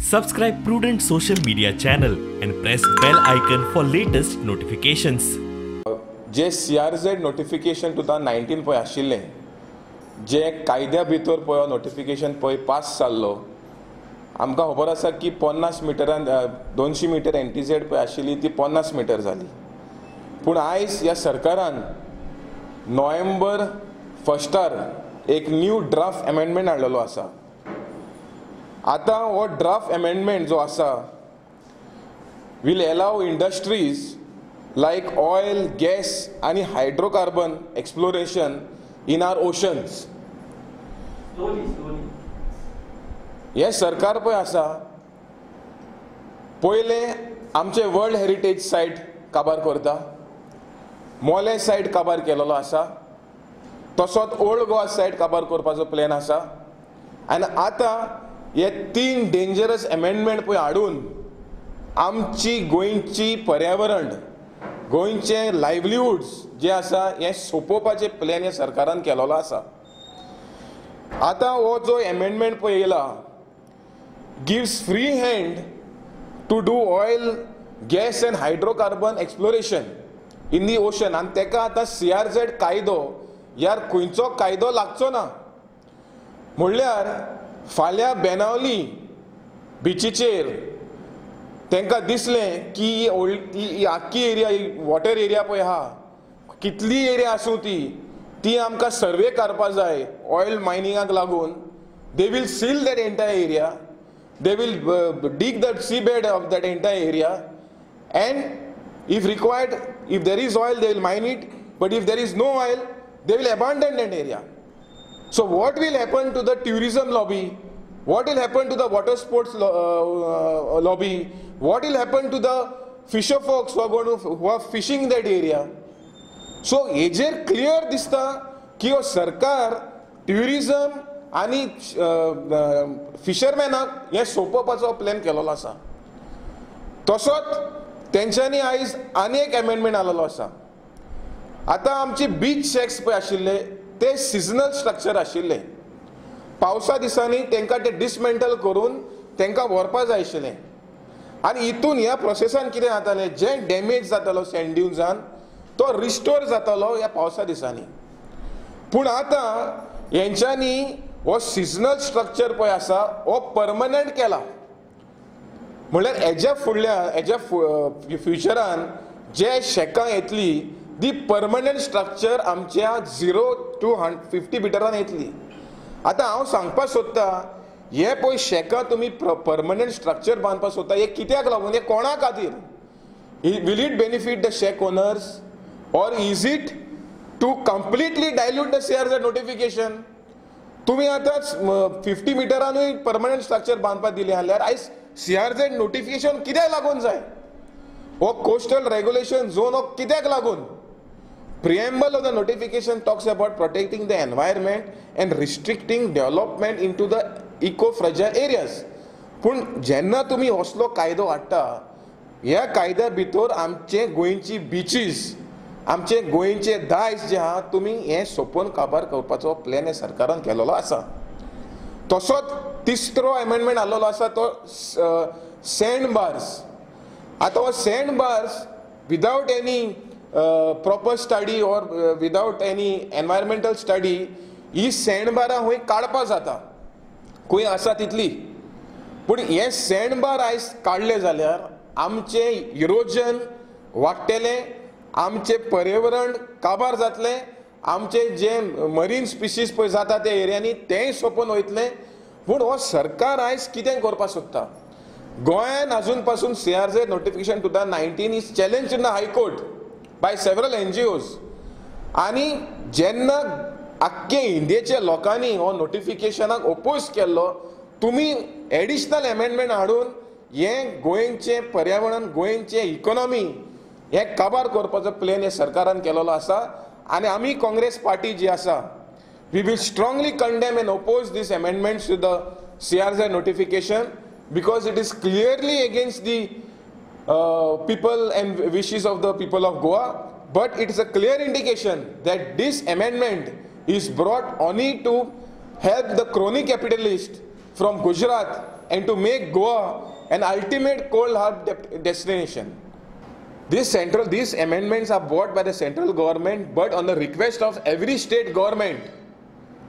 Subscribe Prudent social media channel and press bell icon for latest notifications. जे CRZ notification 2019 पळय आशिल्लें जे कायद्या भितर पळय नोटिफिकेशन पळय पास जाल्लो आमकां खबर आसा की 50 मिटरान 200 मिटर NTZ पळय आशिल्ली ती 50 मिटर जाली. पूण आयज ह्या सरकारान नोव्हेंबर 1 एक न्यू ड्राफ्ट अमेंडमेंट हाडलेलो आसा. आता हो ड्राफ्ट अमेंडमेंट जो आसा will allow industries like oil, gas and hydrocarbon exploration in our oceans. हे सरकार पळय आसा पयले आमचे वर्ल्ड हेरिटेज सायट काबार करता, मोले सायट काबार केलेलो आसा, तसोच ओल्ड गोवा सायट काबार करपाचो प्लॅन आसा. आनी आतां हे 3 डेंजरस अमेंडमेंट पळय हाडून आमची गोंयची पर्यावरण गोंयचे लायव्हलीहुड्स जे आसा हे सोंपोवपाचे प्लॅन ह्या सरकारान केलेलो आसा. आतां हो जो अमेंडमेंट पळय येयला gives free hand to do oil, gas and hydrocarbon exploration in the ocean. आनी तेका आतां CRZ कायदो ह्यार खंयचो कायदो लागचो ना. म्हणल्यार फाल्यां बेनावली बिचीचेर तांकां दिसलें की ही आख्खी एरिया वॉटर एरिया पळय आहा कितली एरिया आसूं ती आमकां सर्वे करपा जाय ऑयल मायनिंगाक लागून. They will seal that entire area, they will dig the sea bed of that entire area and if required if there is oil they will mine it, but if there is no oil they will abandon that area. So what will happen to the tourism lobby? What will happen to the water sports lobby? What will happen to the fisher folks who are fishing that area? So हेजेर clear दिसता की हो सरकार tourism आणि फिशरमॅनाक हे सोंपोवपाचो plan केलेलो आसा. तसोच तेंच्यांनी आयज आनी एक अमेंडमेंट हाडलेलो आसा. आतां आमचे बीच शॅक्स पळय आशिल्ले ते सिजनल स्ट्रक्चर आशिल्ले. पावसा दिसांनी तांकां ते डिसमेंटल करून तांकां व्हरपा जाय आशिल्लें. आनी हितून ह्या प्रोसेसान कितें जातालें जे डॅमेज जातालो सँड ड्युन्सान तो रिस्टोर जातालो ह्या पावसा दिसांनी. पूण आतां हेंच्यांनी हो सिजनल स्ट्रक्चर पळय आसा हो परमनंट केला. म्हणल्यार हेज्या फ्युचरान जे शॅकां येतली दी परमनंट स्ट्रक्चर आमच्या 0 to 50 मिटरान येतली. आतां हांव सांगपाक सोदतां हे पळय शॅकां तुमी परमनंट स्ट्रक्चर बांदपाक सोदता हे कित्याक लागून, हे कोणा खातीर? Will it benefit the shack owners or is it to completely dilute the CRZ notification? तुमी आतां 50 मिटरानूय परमनंट स्ट्रक्चर बांदपाक दिलें जाल्यार आयज CRZ नोटिफिकेशन कित्याक लागून जाय? हो कोस्टल रेग्युलेशन झोन हो कित्याक लागून? Preamble of the notification talks about protecting the environment and restricting development into the eco-fragile areas. पूण जेन्ना तुमी असलो कायदो हाडटा ह्या कायद्या भितर आमचे गोंयची बीचीस आमचे गोंयचे दायज जे आहा तुमी हे सोंपोवन काबार करपाचो प्लॅन हे सरकारान केलेलो आसा. तसोच तिसरो अमेंडमेंट हाडलेलो आसा तो सँड बार्स. आतां हो sand bars without any proper study or without any environmental study ही सँड बारां खंय काडपा जाता खंय आसा तितली. पूण हे सँड बार आयज काडले जाल्यार आमचे इरोजन वाडटलें, आमचे पर्यावरण काबार जातलें, आमचे जे मरीन स्पिसीस पळय जाता त्या एरियांनी तेंय सोंपोवन वयतलें. पूण हो सरकार आयज कितें करपाक सोदता? गोंयान आजून पासून CRZ notification 2019 is challenge in the high court by several NGOs. आनी जेन्ना आख्खे इंडियेच्या लोकांनी हो नोटिफिकेशनाक ओपोज केल्लो तुमी एडिशनल अमेंडमेंट हाडून हे गोंयचे पर्यावरण गोंयचे इकॉनॉमी हे काबार करपाचो प्लॅन हे सरकारान केलेलो आसा. आनी आमी काँग्रेस पार्टी जी आसा we will strongly condemn and oppose these amendments to the CRZ notification because it is clearly against the people and wishes of the people of Goa, but it is a clear indication that this amendment is brought only to help the crony capitalist from Gujarat and to make Goa an ultimate coal hub destination. These amendments are brought by the central government, but on the request of every state government.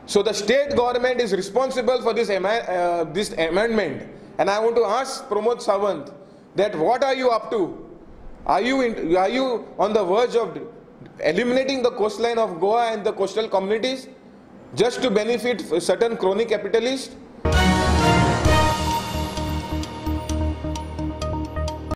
So the state government is responsible for this amendment. And I want to ask Pramod Sawant that what are you up to? Are you on the verge of eliminating the coastline of Goa and the coastal communities just to benefit certain crony capitalists?